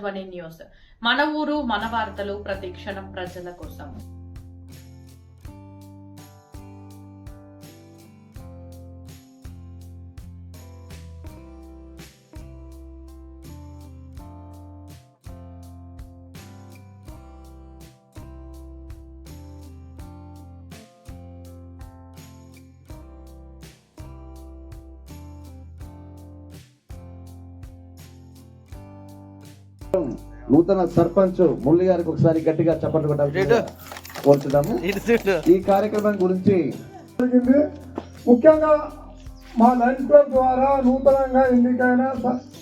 ప్రజాధ్వని news. మన ఊరు మన వార్తలు, ప్రతి క్షణం ప్రజల కోసం. నూతన సర్పంచ్ మురళి గారికి ఒకసారి గట్టిగా చప్పట్లు కొట్టాలి కోరుచున్నాము. ఈ కార్యక్రమం గురించి ముఖ్యంగా మా లైన్స్ క్లబ్ ద్వారా నూతనంగా ఎన్నికైన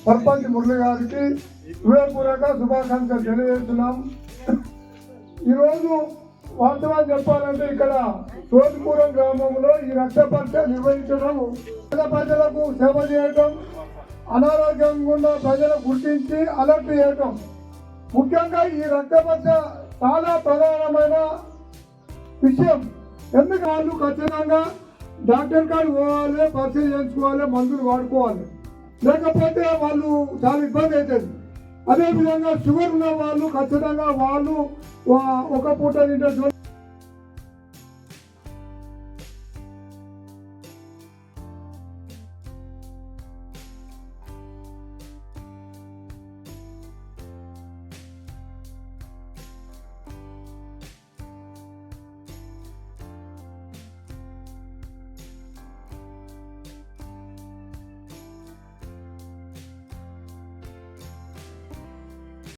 సర్పంచ్ మురళి గారికి హృదయపూర్వక శుభాకాంక్షలు తెలియజేస్తున్నాం. ఈరోజు వాస్తవాలు చెప్పాలంటే ఇక్కడ తోటిపూరం గ్రామంలో ఈ రక్త పరీక్ష నిర్వహించడం, పేద ప్రజలకు సేవ చేయడం, అనారోగ్యంగా ఉన్న ప్రజలను గుర్తించి అలర్ట్ చేయటం. ముఖ్యంగా ఈ రక్త పరీక్ష చాలా ప్రధానమైన విషయం. ఎందుకు వాళ్ళు ఖచ్చితంగా డాక్టర్ కాడికి పోవాలి, పరీక్ష చేయించుకోవాలి, మందులు వాడుకోవాలి, లేకపోతే వాళ్ళు చాలా ఇబ్బంది అవుతుంది. అదేవిధంగా షుగర్ ఉన్న వాళ్ళు ఖచ్చితంగా వాళ్ళు ఒక పూట తింటే